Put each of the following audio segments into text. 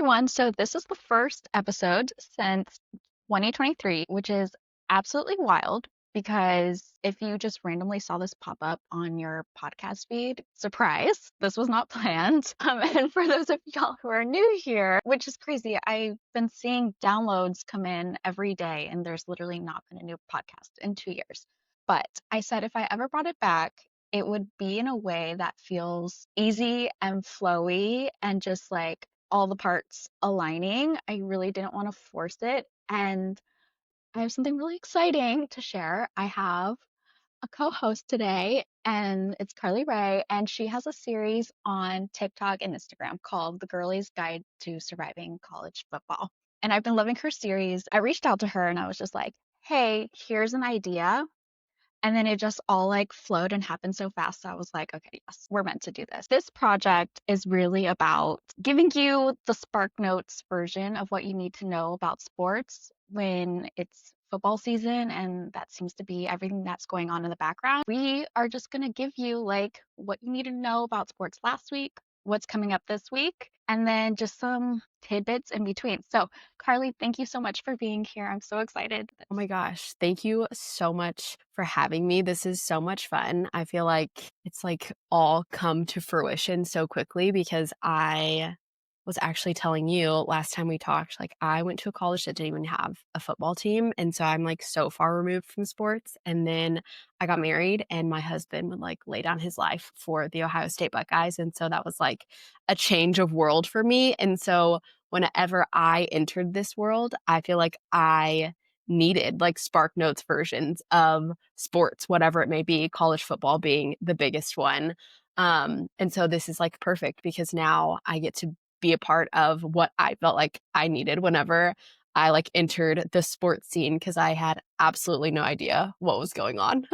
everyone. So, this is the first episode since 2023, which is absolutely wild because if you just randomly saw this pop up on your podcast feed, surprise, this was not planned. And for those of y'all who are new here, which is crazy, I've been seeing downloads come in every day, and there's literally not been a new podcast in 2 years. But I said if I ever brought it back, it would be in a way that feels easy and flowy and just like all the parts aligning. I really didn't want to force it. And I have something really exciting to share. I have a co-host today, and it's Karlee Ray, and she has a series on TikTok and Instagram called The Girlie's Guide to Surviving College Football. And I've been loving her series. I reached out to her and I was just like, hey, here's an idea. And then it just all like flowed and happened so fast. So I was like, okay, yes, we're meant to do this. This project is really about giving you the Spark Notes version of what you need to know about sports when it's football season. And that seems to be everything that's going on in the background. We are just going to give you like what you need to know about sports last week, what's coming up this week, and then just some tidbits in between. So, Karlee, thank you so much for being here. I'm so excited. Oh my gosh. Thank you so much for having me. This is so much fun. I feel like it's like all come to fruition so quickly because I was actually telling you last time we talked, like I went to a college that didn't even have a football team. And so I'm like so far removed from sports. And then I got married and my husband would like lay down his life for the Ohio State Buckeyes. And so that was like a change of world for me. And so whenever I entered this world, I feel like I needed like Spark Notes versions of sports, whatever it may be, college football being the biggest one. And so this is like perfect because now I get to be a part of what I felt like I needed whenever I like entered the sports scene because I had absolutely no idea what was going on.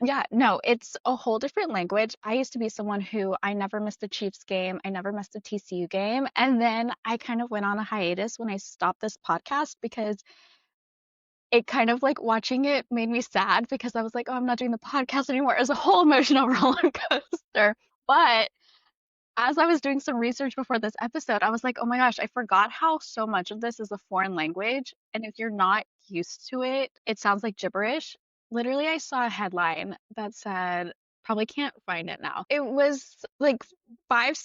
Yeah, no, it's a whole different language. I used to be someone who I never missed a Chiefs game. I never missed a TCU game. And then I kind of went on a hiatus when I stopped this podcast because it kind of like watching it made me sad because I was like, oh, I'm not doing the podcast anymore. It was a whole emotional roller coaster. But as I was doing some research before this episode, I was like, oh my gosh, I forgot how so much of this is a foreign language. And if you're not used to it, it sounds like gibberish. Literally, I saw a headline that said, probably can't find it now. It was like 5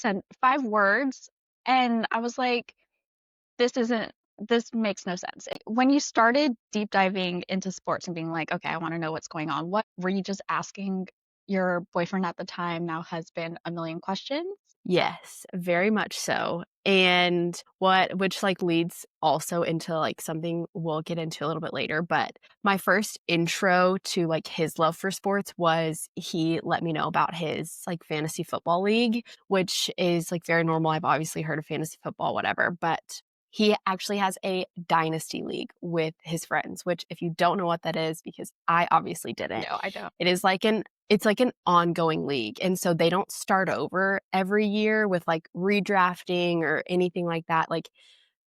words. And I was like, this makes no sense. When you started deep diving into sports and being like, okay, I want to know what's going on, what were you just asking your boyfriend at the time, now husband, a million questions? Yes, very much so. And which like leads also into like something we'll get into a little bit later. But my first intro to like his love for sports was he let me know about his like fantasy football league, which is like very normal. I've obviously heard of fantasy football, whatever, but he actually has a dynasty league with his friends, which if you don't know what that is, because I obviously didn't, No, I don't. it's like an ongoing league. And so they don't start over every year with like redrafting or anything like that. Like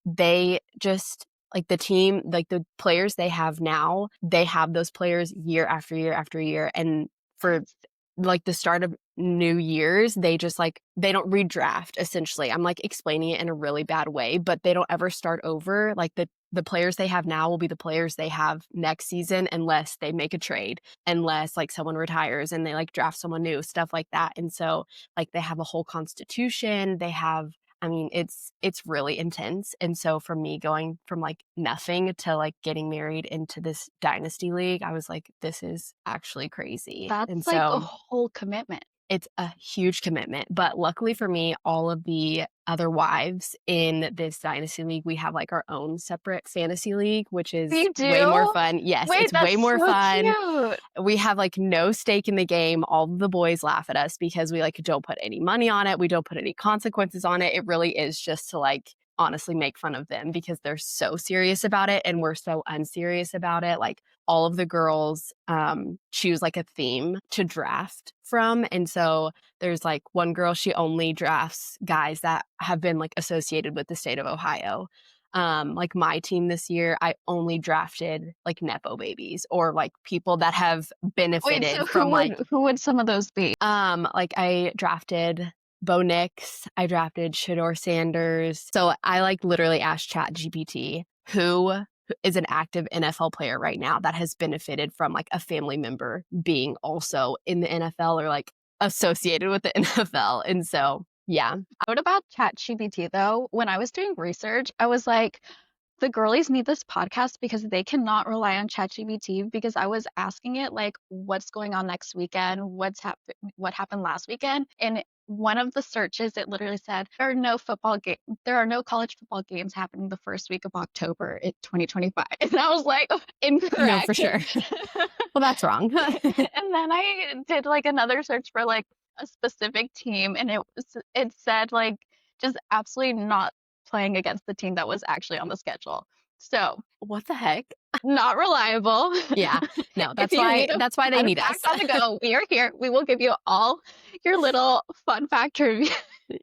they just like the team, like the players they have now, they have those players year after year after year. And for like the start of new years, they just like, they don't redraft essentially. I'm like explaining it in a really bad way, but they don't ever start over. Like the players they have now will be the players they have next season unless they make a trade, unless like someone retires and they like draft someone new, stuff like that. And so like they have a whole constitution. They have, I mean, it's really intense. And so for me going from like nothing to like getting married into this dynasty league, I was like, this is actually crazy. And That's like a so whole commitment. it's a huge commitment. But luckily for me, all of the other wives in this dynasty league, we have like our own separate fantasy league, which is You way more do? fun. Yes, Wait, it's way that's more so fun. cute. We have like no stake in the game. All of the boys laugh at us because we like don't put any money on it. We don't put any consequences on it. It really is just to like honestly make fun of them because they're so serious about it and we're so unserious about it. Like all of the girls choose like a theme to draft from. And so there's like one girl, she only drafts guys that have been like associated with the state of Ohio. Like my team this year, I only drafted like nepo babies or like people that have Wait, benefited so from like who would some of those be? like I drafted Bo Nix. I drafted Shador Sanders. So I like literally asked ChatGPT who is an active NFL player right now that has benefited from like a family member being also in the NFL or like associated with the NFL. And so, yeah. What about ChatGPT though? When I was doing research, I was like, the girlies need this podcast because they cannot rely on ChatGPT because I was asking it like what's going on next weekend, what happened last weekend, and one of the searches it literally said there are no college football games happening the first week of October in 2025. And I was like, "Oh, No, for incorrect." sure. Well, that's wrong. And then I did like another search for like a specific team and it said like just absolutely not playing against the team that was actually on the schedule. So, What the heck? not reliable. Yeah. No, If that's you why need a they fun need us. fact on the go, we are here. We will give you all your little fun fact trivia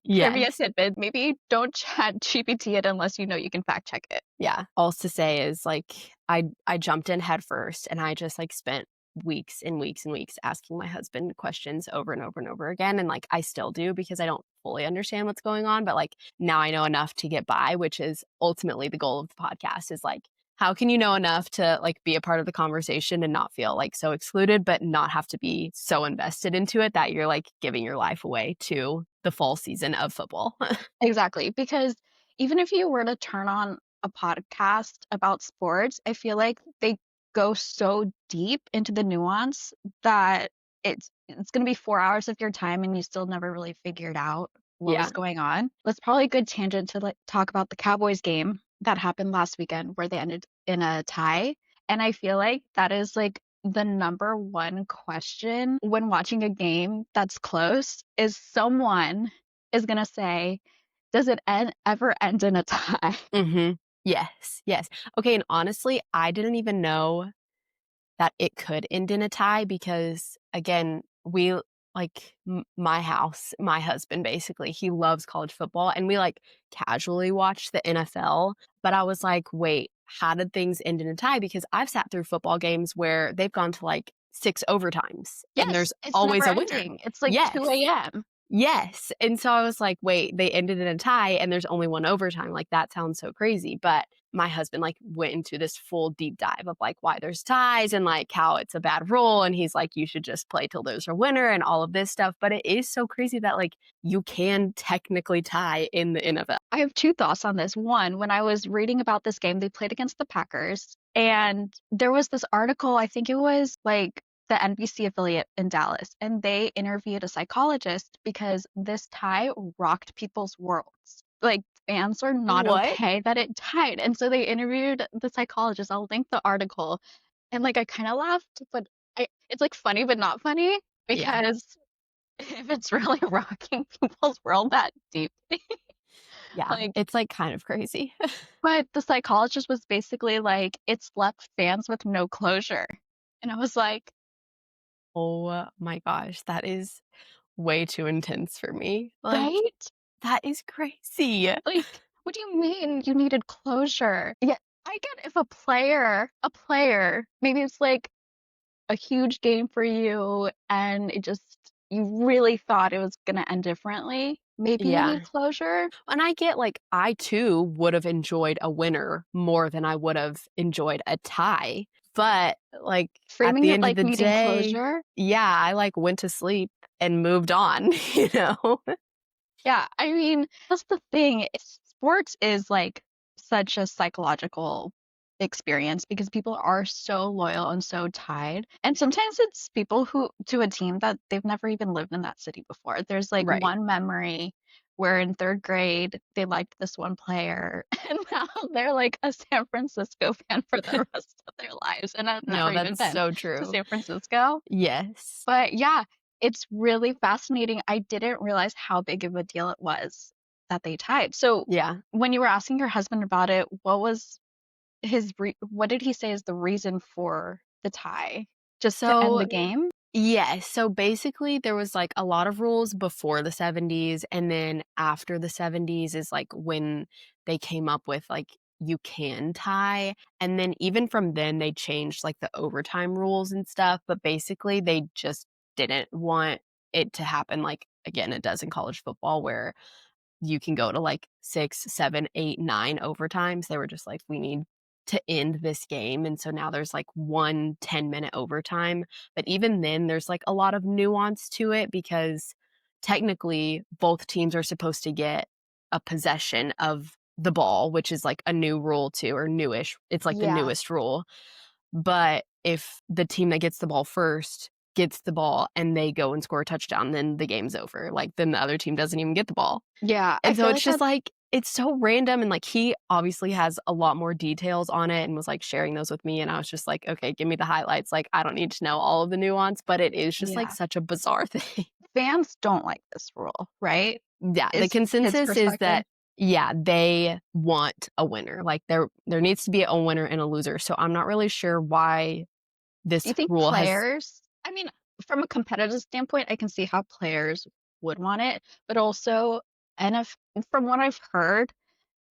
Yes. tidbits. Maybe don't chat GPT it unless you know you can fact check it. Yeah. All to say is like I jumped in head first and I just like spent weeks and weeks and weeks asking my husband questions over and over and over again. And like I still do because I don't fully understand what's going on. But like now I know enough to get by, which is ultimately the goal of the podcast is like, how can you know enough to like be a part of the conversation and not feel like so excluded, but not have to be so invested into it that you're like giving your life away to the fall season of football? Exactly. Because even if you were to turn on a podcast about sports, I feel like they go so deep into the nuance that it's going to be 4 hours of your time and you still never really figured out what Yeah. was going on. That's probably a good tangent to like talk about the Cowboys game that happened last weekend where they ended in a tie. And I feel like that is like the number one question when watching a game that's close is someone is going to say, does it ever end in a tie? Mhm. Yes, yes. Okay, and honestly, I didn't even know that it could end in a tie because, again, we like my house, my husband basically, he loves college football and we like casually watch the NFL. But I was like, wait, how did things end in a tie? Because I've sat through football games where they've gone to like six overtimes and Yes, there's it's never always a winner. ending. It's like Yes. 2 a.m. Yes, and so I was like, "Wait, they ended in a tie and there's only one overtime, like, that sounds so crazy," but my husband, like, went into this full deep dive of, like, why there's ties and, like, how it's a bad rule, and he's like, "You should just play till there's a winner," and all of this stuff, but it is so crazy that, like, you can technically tie in the NFL. I have two thoughts on this. One, when I was reading about this game, they played against the Packers, and there was this article, I think it was like the NBC affiliate in Dallas, and they interviewed a psychologist because this tie rocked people's worlds. Like fans were not What? okay that it tied. And so they interviewed the psychologist. I'll link the article. And like I kind of laughed, but it's like funny but not funny Yeah. because if it's really rocking people's world that deeply, Yeah, like, it's, like, kind of crazy. but the psychologist was basically like, it's left fans with no closure. And I was like, Oh my gosh, that is way too intense for me. Like, right? that is crazy. Like, what do you mean you needed closure? Yeah, I get if a player, maybe it's like a huge game for you and you really thought it was gonna end differently. Maybe you Yeah. need closure. And I get like I too would have enjoyed a winner more than I would have enjoyed a tie. But like at Framing the it end of like the needing day, closure. yeah, I like went to sleep and moved on, you know? Yeah, I mean, that's the thing. Sports is like such a psychological experience because people are so loyal and so tied. And sometimes it's people who to a team that they've never even lived in that city before. There's like Right. one memory where in third grade they liked this one player and now they're like a San Francisco fan for the rest of their lives and I've No, never even that's been so to true. San Francisco. Yes. But yeah, it's really fascinating. I didn't realize how big of a deal it was that they tied. So Yeah. when you were asking your husband about it, what did he say is the reason for the tie? Just to end So the game? yes. So basically, there was like a lot of rules before the 70s, and then after the 70s is like when they came up with like you can tie. And then even from then, they changed like the overtime rules and stuff. But basically, they just didn't want it to happen like again, it does in college football where you can go to like 6, 7, 8, 9 overtimes. They were just like, we need to end this game. And so now there's like one 10-minute overtime. But even then, there's like a lot of nuance to it because technically both teams are supposed to get a possession of the ball, which is like a new rule too, or newish. It's like the Yeah. newest rule. But if the team that gets the ball first gets the ball and they go and score a touchdown, then the game's over. Like, then the other team doesn't even get the ball. Yeah, I And so feel it's like just that's like, it's so random. And like, he obviously has a lot more details on it and was like sharing those with me. And I was just like, okay, give me the highlights. Like, I don't need to know all of the nuance, but it is just like yeah. such a bizarre thing. Fans don't like this rule, right? Yeah. The Is kids' consensus is perspective? that, yeah, they want a winner. Like, there needs to be a winner and a loser. So I'm not really sure why Do you this think rule has. players I mean, from a competitive standpoint, I can see how players would want it, but also NF from what I've heard,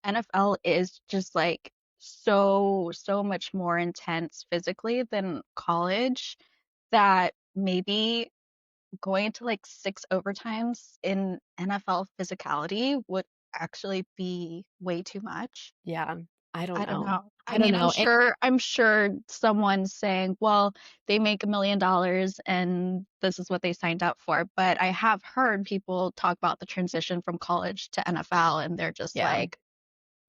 NFL is just like so much more intense physically than college that maybe going to like 6 overtimes in NFL physicality would actually be way too much. Yeah, I don't I don't know. know. I I don't mean, I'm know. sure I'm sure someone's saying, "Well, they make $1 million and this is what they signed up for." But I have heard people talk about the transition from college to NFL and they're just Yeah. like,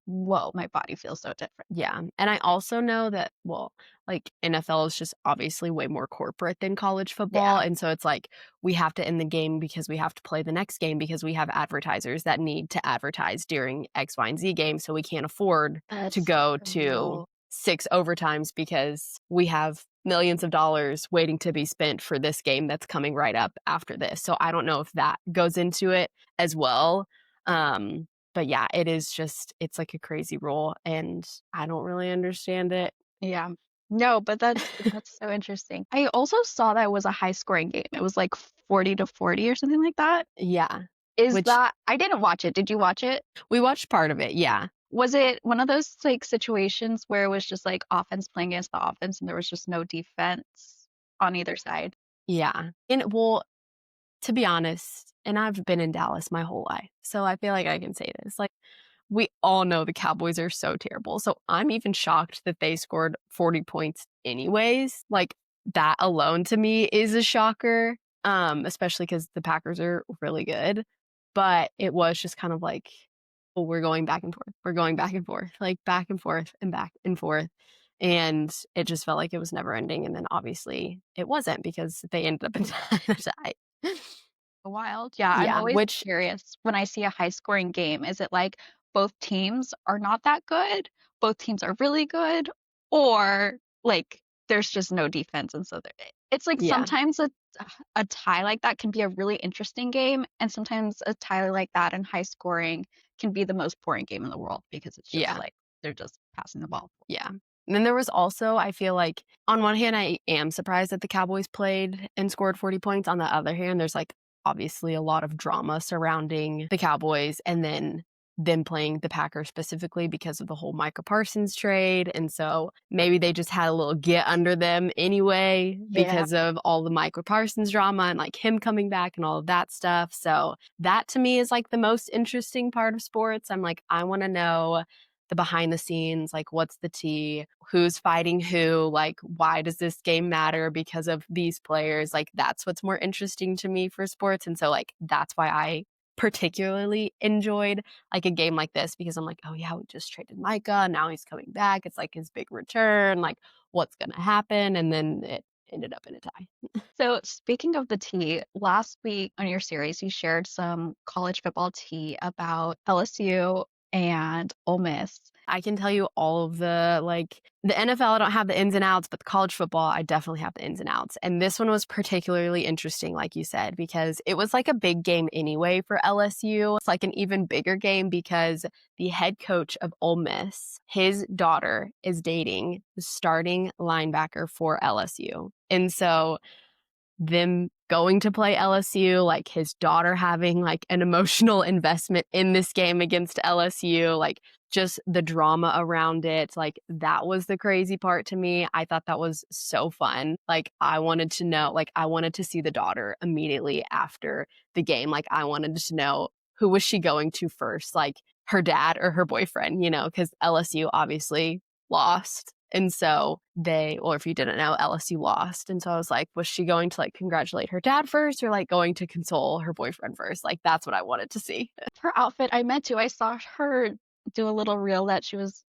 "Whoa, my body feels so different." Yeah, and I also know that, well, like, NFL is just obviously way more corporate than college football, Yeah, and so it's like, we have to end the game because we have to play the next game because we have advertisers that need to advertise during X, Y, and Z game, so we can't afford to that's go to true. 6 overtimes because we have millions of dollars waiting to be spent for this game that's coming right up after this, so I don't know if that goes into it as well, but yeah, it is just it's like a crazy rule, and I don't really understand it. Yeah. No, but that's so interesting. I also saw that it was a high scoring game. It was like 40 to 40 or something like that. Yeah, Is which that I didn't watch it. Did you watch it? we watched part of it, yeah, Was it one of those like situations where it was just like offense playing against the offense and there was just no defense on either side? yeah, and well, to be honest, and I've been in Dallas my whole life, so I feel like I can say this, like, we all know the Cowboys are so terrible, so I'm even shocked that they scored 40 points anyways, like, that alone to me is a shocker, especially because the Packers are really good, but it was just kind of like, well, we're going back and forth, we're going back and forth, like, back and forth and back and forth, and it just felt like it was never ending, and then obviously it wasn't because they ended up in a tie. Wild. Yeah, I'm Yeah, always which curious when I see a high scoring game. Is it like both teams are not that good, both teams are really good, or like there's just no defense and so it's like yeah, sometimes a tie like that can be a really interesting game, and sometimes a tie like that and high scoring can be the most boring game in the world because it's just yeah. like they're just passing the ball. Yeah. And then there was also, I feel like, on one hand, I am surprised that the Cowboys played and scored 40 points. On the other hand, there's like obviously a lot of drama surrounding the Cowboys and then them playing the Packers specifically because of the whole Micah Parsons trade. And so maybe they just had a little get under them anyway Yeah. because of all the Micah Parsons drama and like him coming back and all of that stuff. So that to me is like the most interesting part of sports. I'm like, I want to know the behind the scenes, like what's the tea, who's fighting who, like why does this game matter because of these players? Like that's what's more interesting to me for sports. And so like that's why I particularly enjoyed like a game like this because I'm like, oh yeah, we just traded Micah, now he's coming back. It's like his big return, like what's gonna happen? And then it ended up in a tie. So, speaking of the tea, last week on your series, you shared some college football tea about LSU and Ole Miss. I can tell you all of the like the NFL, I don't have the ins and outs, but the college football, I definitely have the ins and outs. And this one was particularly interesting, like you said, because it was like a big game anyway for LSU. It's like an even bigger game because the head coach of Ole Miss, his daughter is dating the starting linebacker for LSU. And so them going to play LSU, like his daughter having like an emotional investment in this game against LSU, like just the drama around it, like, that was the crazy part to me. I thought that was so fun. Like, I wanted to know like, I wanted to see the daughter immediately after the game. Like, I wanted to know who was she going to first, like, her dad or her boyfriend, because LSU obviously lost. And so or if you didn't know, LSU lost. And so I was like, was she going to like congratulate her dad first or like going to console her boyfriend first? Like, that's what I wanted to see. Her outfit, I meant to. I saw her do a little reel that she was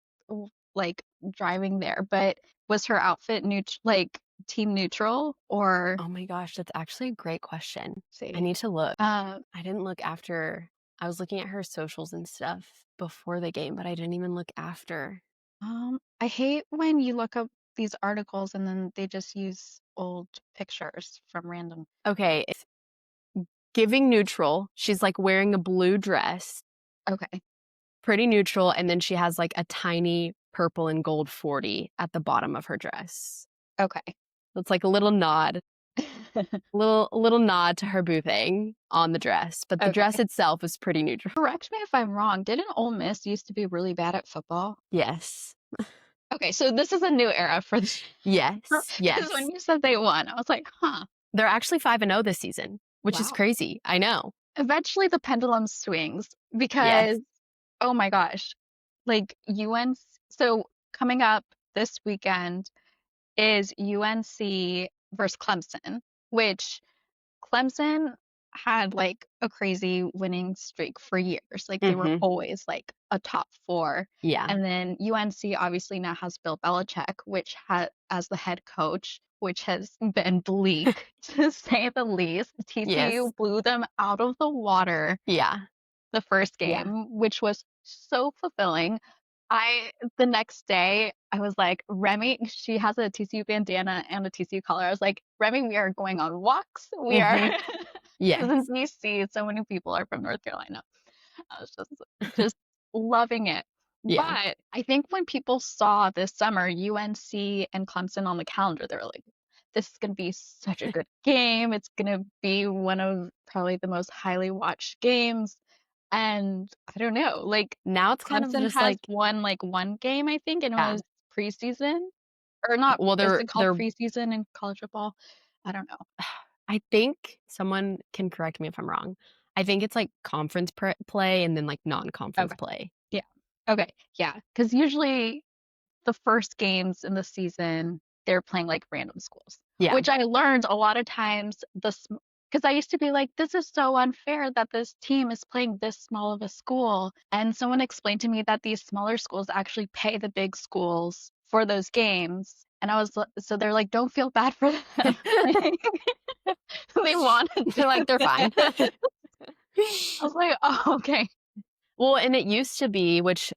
like driving there, but was her outfit like team neutral or Oh my gosh, that's actually a great question. I see? need to look. Um, I didn't look after. I was looking at her socials and stuff before the game, but I didn't even look after. I hate when you look up these articles and then they just use old pictures from random. Okay, it's giving neutral. She's like wearing a blue dress, Okay. pretty neutral, and then she has like a tiny purple and gold 40 at the bottom of her dress. Okay. It's like a little nod, a little nod to her boo thing on the dress, but the dress Okay. itself is pretty neutral. Correct me if I'm wrong. Didn't Ole Miss used to be really bad at football? Yes. Okay, so this is a new era for the Yes. because when Yes. you said they won, I was like, huh, They're actually 5-0 this season, which is wow. crazy. I know. Eventually the pendulum swings Yes. because oh my gosh, like UNC. So coming up this weekend is UNC versus Clemson, which Clemson had like a crazy winning streak for years. Like they were Mhm. always like a top four. Yeah. And then UNC obviously now has Bill Belichick, which had as the head coach, which has been bleak to say the least. TCU Yes. blew them out of the water Yeah. the first Yeah. game, which was so fulfilling. The next day, I was like, Remy, she has a TCU bandana and a TCU collar. I was like, Remy, we are going on walks. We are, Mhm. because in Yes. DC, so many people are from North Carolina. I was just loving it. Yeah. But I think when people saw this summer UNC and Clemson on the calendar, they were like, this is going to be such a good game. It's going to be one of probably the most highly watched games. And I don't know, like Now it's kind of Clemson just has like won like one game, I think, and it yeah. was preseason or not. Well, Is they're it called they're preseason in college football? I don't know. I think someone can correct me if I'm wrong. I think it's like conference play and then like non-conference Okay. play. Yeah. Okay. Yeah. Because usually the first games in the season, they're playing like random schools, Yeah. which I learned a lot of times because I used to be like, this is so unfair that this team is playing this small of a school. And someone explained to me that these smaller schools actually pay the big schools for those games. And so they're like, don't feel bad for them. Like, they wanted They're like they're to. fine. I was like, oh, okay. Well, and it used to be, which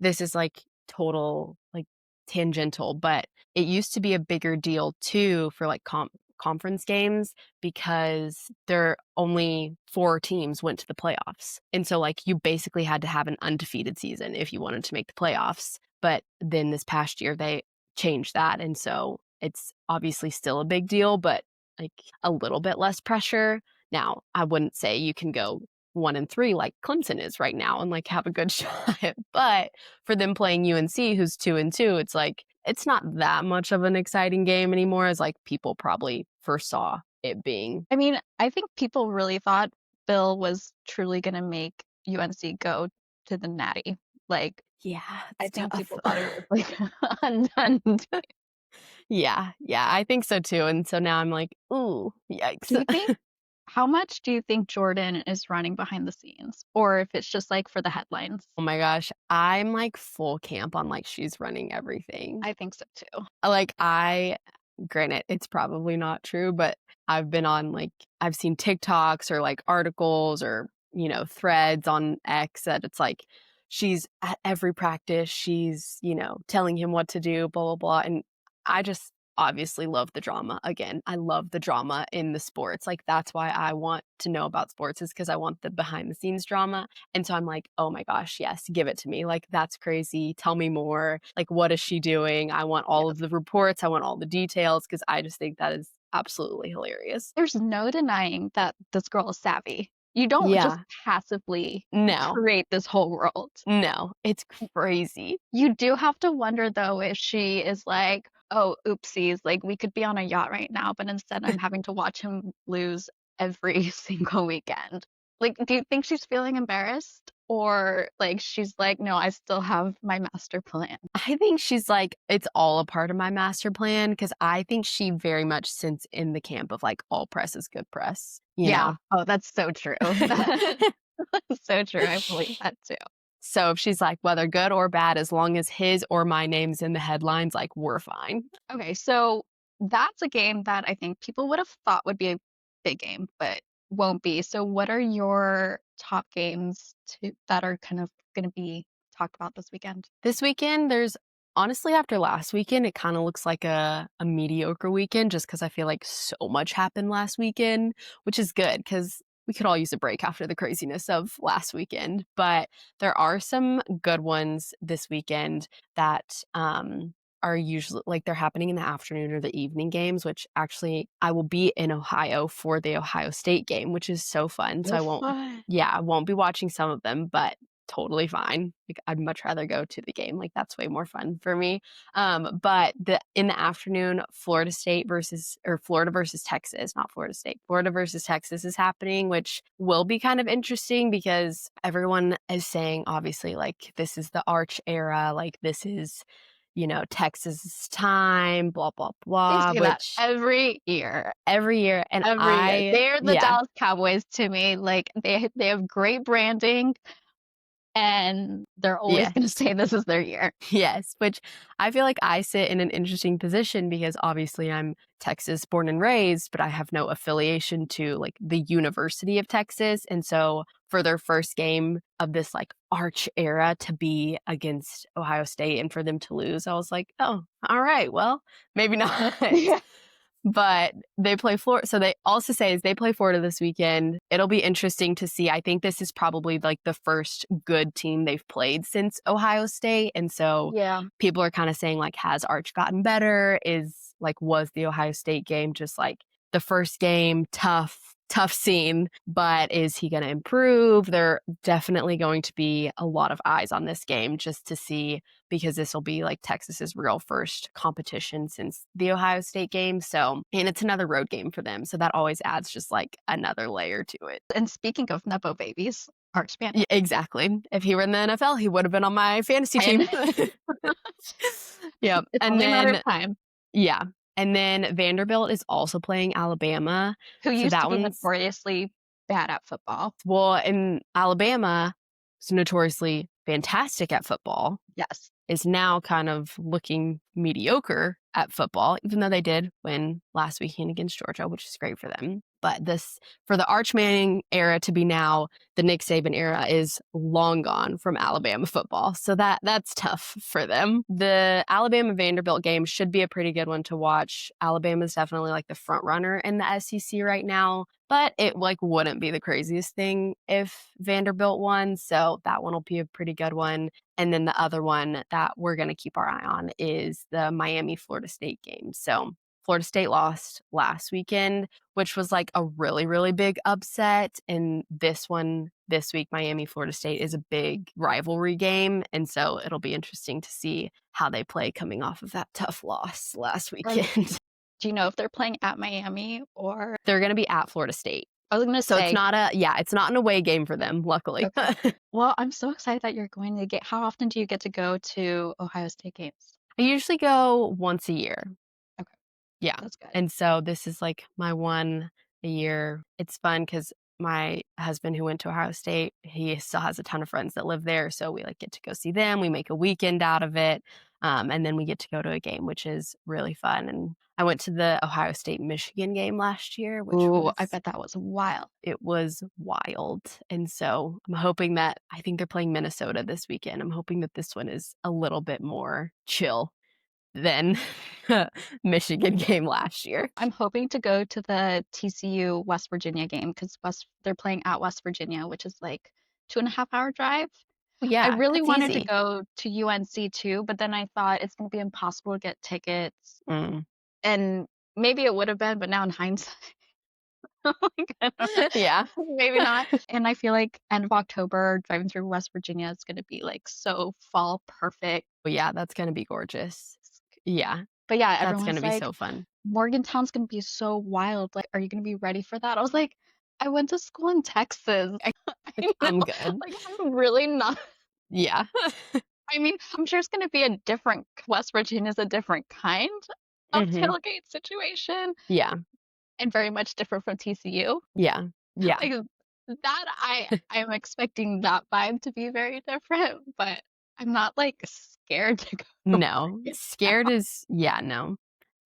this is like total like tangential, but it used to be a bigger deal too for like conference games because there only 4 teams went to the playoffs. And so like you basically had to have an undefeated season if you wanted to make the playoffs. But then this past year they changed that. And so it's obviously still a big deal, but like a little bit less pressure. Now, I wouldn't say you can go 1-3 like Clemson is right now and like have a good shot. But for them playing UNC, who's 2-2, it's like it's not that much of an exciting game anymore as like people probably first saw it being. I mean, I think people really thought Bill was truly going to make UNC go to the Natty. Like, Yeah, I it's think tough. people thought it was like undone. Yeah, I think so too. And so now I'm like, ooh, Do yikes. you think, how much do you think Jordan is running behind the scenes? Or if it's just like for the headlines? Oh my gosh, I'm like full camp on like she's running everything. I think so too. Like granted, it's probably not true, but I've seen TikToks or like articles or, threads on X that it's like she's at every practice, she's, telling him what to do, blah, blah, blah. And I just obviously love the drama. Again, I love the drama in the sports. Like that's why I want to know about sports is because I want the behind the scenes drama. And so I'm like, oh my gosh, yes, give it to me. Like, that's crazy. Tell me more. Like, what is she doing? I want all of Yes. the reports. I want all the details because I just think that is absolutely hilarious. There's no denying that this girl is savvy. You don't just Yeah. passively No. create this whole world. No. It's crazy. You do have to wonder though if she is like, "Oh, oopsies, like we could be on a yacht right now, but instead I'm having to watch him lose every single weekend." Like, do you think she's feeling embarrassed? Or like she's like, "No, I still have my master plan." I think she's like, it's all a part of my master plan because I think she very much sits in the camp of like all press is good press, you Yeah. know? Oh, that's so true. That's so true. I believe that too. So if she's like, whether good or bad, as long as his or my name's in the headlines, like we're fine. Okay, so that's a game that I think people would have thought would be a big game, but won't be. So what are your top games that are kind of going to be talked about this weekend? This weekend, there's honestly, after last weekend, it kind of looks like a mediocre weekend just because I feel like so much happened last weekend, which is good because we could all use a break after the craziness of last weekend. But there are some good ones this weekend that are usually like they're happening in the afternoon or the evening games, which actually I will be in Ohio for the Ohio State game, which is so fun. So Oh, fun. yeah, I won't be watching some of them, but totally fine. Like, I'd much rather go to the game, like, that's way more fun for me. But in the afternoon, Florida versus Texas, not Florida State, Florida versus Texas is happening, which will be kind of interesting because everyone is saying, obviously, like, this is the Arch era, like, this is, Texas's time, blah, blah, They blah, say that which every year. every year, and Every year. They're the yeah. Dallas Cowboys to me. Like they have great branding and they're always Yeah. going to say this is their year. Yes, which I feel like I sit in an interesting position because obviously I'm Texas born and raised, but I have no affiliation to like the University of Texas. And so for their first game of this like arch era to be against Ohio State and for them to lose, I was like, oh, all right, well, maybe not. Yeah. But they play Florida. So they also say is they play Florida this weekend. It'll be interesting to see. I think this is probably like the first good team they've played since Ohio State. And so Yeah. people are kind of saying like, has Arch gotten better? Was the Ohio State game just like the first game tough scene, but is he going to improve? There definitely going to be a lot of eyes on this game just to see because this will be like Texas's real first competition since the Ohio State game. So, and it's another road game for them. So that always adds just like another layer to it. And speaking of nepo babies, Arch Manning. Yeah, exactly. If he were in the NFL, he would have been on my fantasy And team. Yep. it's And only a matter of then, time. yeah. And then Vanderbilt is also playing Alabama. Who So used to that be one's, notoriously bad at football. well, in Alabama, is notoriously fantastic at football, Yes. is now kind of looking mediocre at football, even though they did win last weekend against Georgia, which is great for them. But this, for the Arch Manning era to be now the Nick Saban era, is long gone from Alabama football. So that's tough for them. The Alabama Vanderbilt game should be a pretty good one to watch. Alabama's definitely like the front runner in the SEC right now, but it like wouldn't be the craziest thing if Vanderbilt won. So that one will be a pretty good one. And then the other one that we're going to keep our eye on is the Miami Florida State game. So Florida State lost last weekend, which was like a really, really big upset. And this one this week, Miami Florida State, is a big rivalry game. And so it'll be interesting to see how they play coming off of that tough loss last And weekend. do you know if they're playing at Miami or They're going to be at Florida State. I was gonna So it's say, not it's not an away game for them, luckily. okay. Well, I'm so excited that you're going to get how often do you get to go to Ohio State games? I usually go once a year. Okay, Yeah. that's good. And so this is like my one a year. It's fun because my husband who went to Ohio State, he still has a ton of friends that live there. So we like get to go see them. We make a weekend out of it. And then we get to go to a game, which is really fun. And I went to the Ohio State Michigan game last year, which Ooh, was I bet that was wild. it was wild. And so I'm hoping that I think they're playing Minnesota this weekend. I'm hoping that this one is a little bit more chill than Michigan game last year. I'm hoping to go to the TCU West Virginia game because they're playing at West Virginia, which is like 2.5 hour drive. I Yeah, really that's wanted to easy. go to UNC too, but then I thought it's gonna be impossible to get tickets. Mm. And maybe it would have been, but now in hindsight, Like, I don't know. Yeah. Maybe not. And I feel like end of October, driving through West Virginia is gonna be, like, so fall perfect. But yeah, that's gonna be gorgeous. Yeah, But yeah, that's everyone's gonna be like, so fun. "Morgantown's gonna be so wild, like, are you gonna be ready for that?" I was like, "I went to school in Texas." I Like, know, I'm good. like, I'm really not. Yeah. I mean, I'm sure it's gonna be a different West Virginia's a different kind of Mhm. tailgate situation Yeah. and very much different from TCU. Yeah. Yeah. Like, that I'm expecting that vibe to be very different, but I'm not, like, scared to go to No. Scared Morgantown. is yeah, no.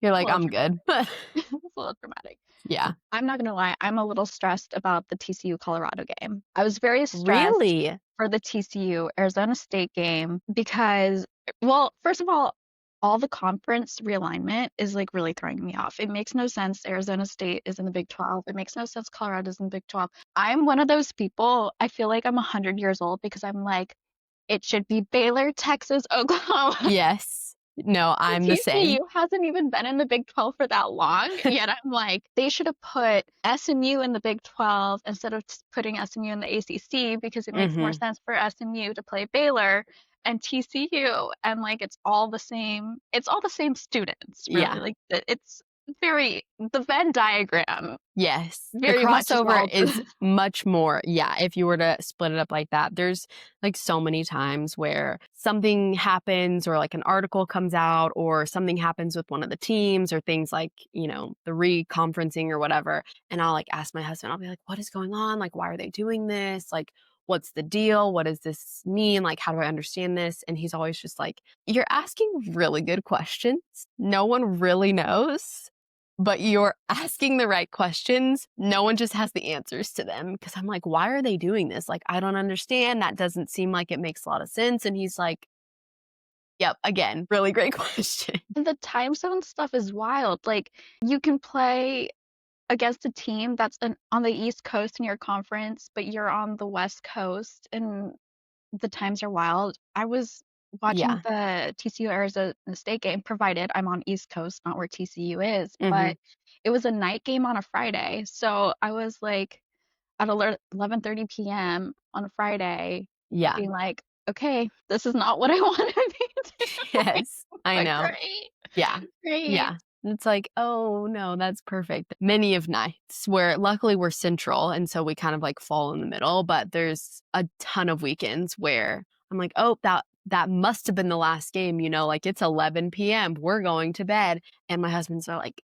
You're It's a like, little "I'm good." dramatic. It's a little dramatic. Yeah. I'm not gonna lie, I'm a little stressed about the TCU Colorado game. I was very stressed Really? for the TCU Arizona State game because, well, first of all the conference realignment is like really throwing me off. It makes no sense. Arizona State is in the Big 12. It makes no sense Colorado's in the Big 12. I'm one of those people, I feel like I'm 100 years old because I'm like, it should be Baylor, Texas, Oklahoma. Yes. No, I'm the same. TCU hasn't even been in the Big 12 for that long, yet I'm like, they should have put SMU in the Big 12 instead of putting SMU in the ACC because it makes more Mhm. sense for SMU to play Baylor and TCU, and like it's all the same students, really. Yeah. Like it's very the Venn diagram Yes. The very much is crossover all is much more yeah, if you were to split it up like that, there's, like, so many times where something happens or, like, an article comes out or something happens with one of the teams or things like, the reconferencing or whatever, and I'll, like, ask my husband, I'll be like, "What is going on? Like, why are they doing this? Like, what's the deal? What does this mean? Like, how do I understand this?" And he's always just like, "You're asking really good questions. No one really knows." But you're asking the right questions. No one just has the answers to them because I'm like, "Why are they doing this? Like, I don't understand. That doesn't seem like it makes a lot of sense." And he's like, "Yep, again, really great question." and the time zone stuff is wild. Like you can play against a team that's on the East Coast in your conference, but you're on the West Coast and the times are wild. I was watching Yeah. the TCU Arizona State game, provided I'm on East Coast, not where TCU is, Mhm. but it was a night game on a Friday. So I was like at 11:30 p.m. on a Friday, Yeah. being like, okay, this is not what I wanted to be doing. Yes. I But know. great, Yeah. great. Yeah. It's like, "Oh, no, that's perfect." Many of nights where luckily we're central, and so we kind of, like, fall in the middle, but there's a ton of weekends where I'm like, "Oh, that must have been the last game," like, "It's 11 PM, we're going to bed." And my husband's like,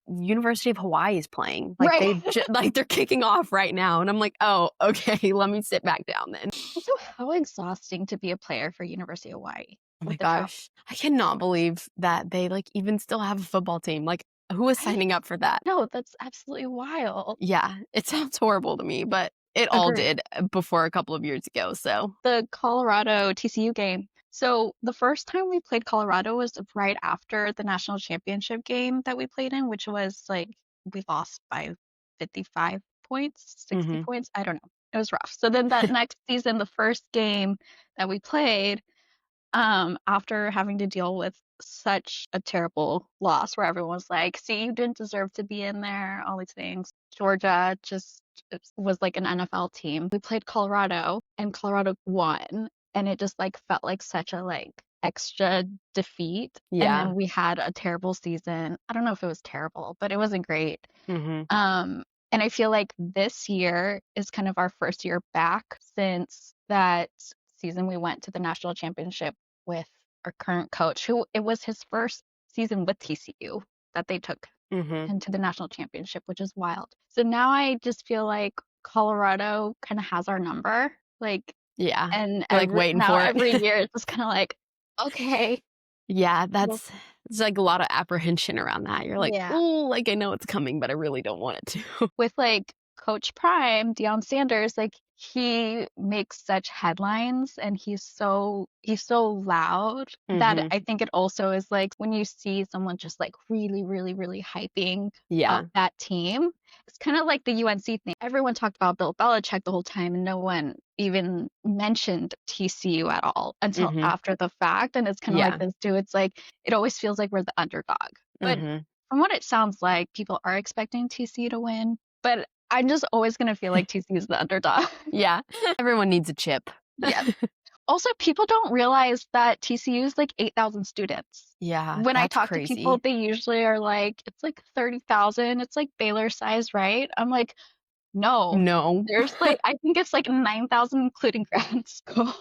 "University of Hawaii is playing." Like, Right. like, they're kicking off right now, and I'm like, "Oh, okay, let me sit back down then." Also, how exhausting to be a player for University of Hawaii Oh my with the travel, gosh. I cannot believe that they, like, even still have a football team. Like, who is right? signing up for that? No, that's absolutely wild. Yeah, it sounds horrible to me, but it all Agree. did before a couple of years ago, so The Colorado TCU game. So the first time we played Colorado was right after the national championship game that we played in, which was like we lost by 55 points, 60 Mhm. points. I don't know. It was rough. So then that next season, the first game that we played, after having to deal with such a terrible loss where everyone's like, see, you didn't deserve to be in there, all these things. Georgia just was like an NFL team. We played Colorado and Colorado won. And it just like felt like such a like extra defeat. And Yeah. then we had a terrible season. I don't know if it was terrible, but it wasn't great. Mhm. And I feel like this year is kind of our first year back since that season we went to the national championship with our current coach, who it was his first season with TCU that they took Mhm. him to the national championship, which is wild. So now I just feel like Colorado kind of has our number, like, Yeah. and You're, like, waiting now for it. every year it's just kind of like, okay, Yeah, well, it's, like, a lot of apprehension around that. You're like, yeah. "Ooh, like, I know it's coming, but I really don't want it to." With like Coach Prime, Deion Sanders, like he makes such headlines and he's so loud that Mhm. I think it also is like when you see someone just like really, really, really hyping up Yeah. that team, it's kind of like the UNC thing. Everyone talked about Bill Belichick the whole time and no one even mentioned TCU at all until Mhm. after the fact. And it's kind of like Yeah. this too. It's like it always feels like we're the underdog. But Mhm. from what it sounds like, people are expecting TCU to win, but I'm just always gonna feel like TCU is the underdog. Yeah. Everyone needs a chip. Yeah. Also, people don't realize that TCU is like 8,000 students. Yeah, When I that's talk to people, crazy. they usually are like, it's like 30,000. It's like Baylor size, right? I'm like, no. No. There's like, I think it's like 9,000, including grad school.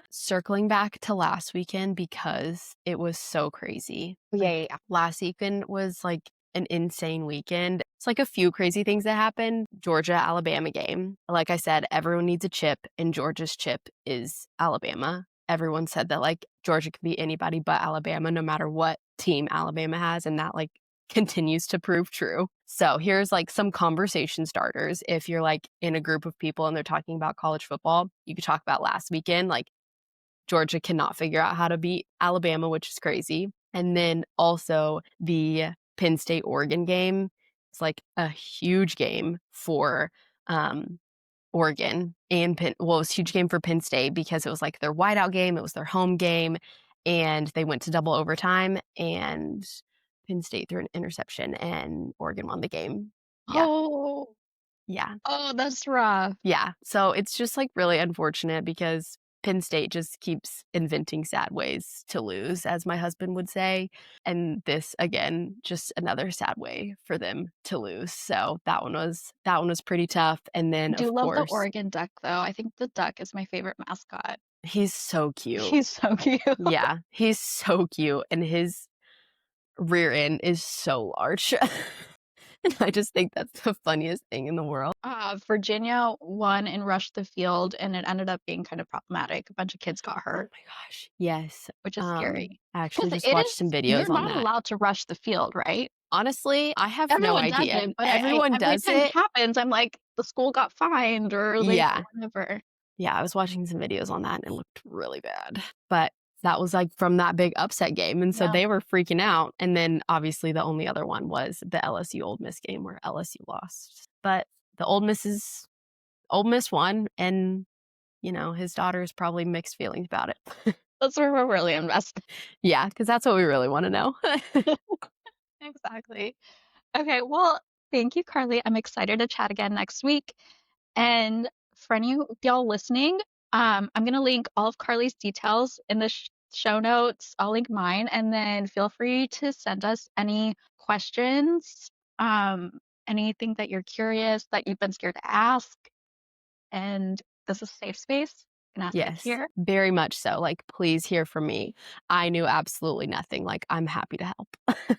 Circling back to last weekend because it was so crazy. Yeah, Like, yeah, yeah. last weekend was, like, an insane weekend. It's, like, a few crazy things that happened. Georgia-Alabama game. Like I said, everyone needs a chip, and Georgia's chip is Alabama. Everyone said that, like, Georgia could be anybody but Alabama no matter what team Alabama has, and that, like, continues to prove true. So, here's, like, some conversation starters. If you're, like, in a group of people and they're talking about college football, you could talk about last weekend, like, Georgia cannot figure out how to beat Alabama, which is crazy. And then also the Penn State Oregon game. It's like a huge game for Oregon and it was a huge game for Penn State because it was like their whiteout game, it was their home game, and they went to double overtime and Penn State threw an interception and Oregon won the game. Yeah. Oh, Yeah. oh, that's rough. Yeah, so it's just, like, really unfortunate because Penn State just keeps inventing sad ways to lose, as my husband would say, and this, again, just another sad way for them to lose, so that one was pretty tough, and I then, do of love the course Oregon Duck, though. I think the duck is my favorite mascot. he's so cute. He's so cute. Yeah, he's so cute, and his rear end is so large. And I just think that's the funniest thing in the world. Virginia won and rushed the field, and it ended up being kind of problematic. A bunch of kids got Oh hurt, my gosh, yes, which is scary. I actually Because just it watched is, some videos you're on not that. allowed to rush the field, right? Honestly, I have no Everyone does idea. it, but Everyone every does time it it. happens, I'm like, the school got fined or like Yeah. whatever. Yeah, I was watching some videos on that and it looked really bad. But that was, like, from that big upset game, and so Yeah. they were freaking out, and then, obviously, the only other one was the LSU Ole Miss game where LSU lost. But the Ole Miss won, and, his daughter's probably mixed feelings about it. That's where we're really invested. Yeah, because that's what we really wanna know. Exactly. Okay, well, thank you, Carly. I'm excited to chat again next week. And for any of y'all listening, I'm gonna link all of Carly's details in the show notes. I'll link mine, and then feel free to send us any questions, anything that you're curious that you've been scared to ask. And this is a safe space. You can ask it Yes, here. very much so, like, please hear from me. I knew absolutely nothing, like, I'm happy to help.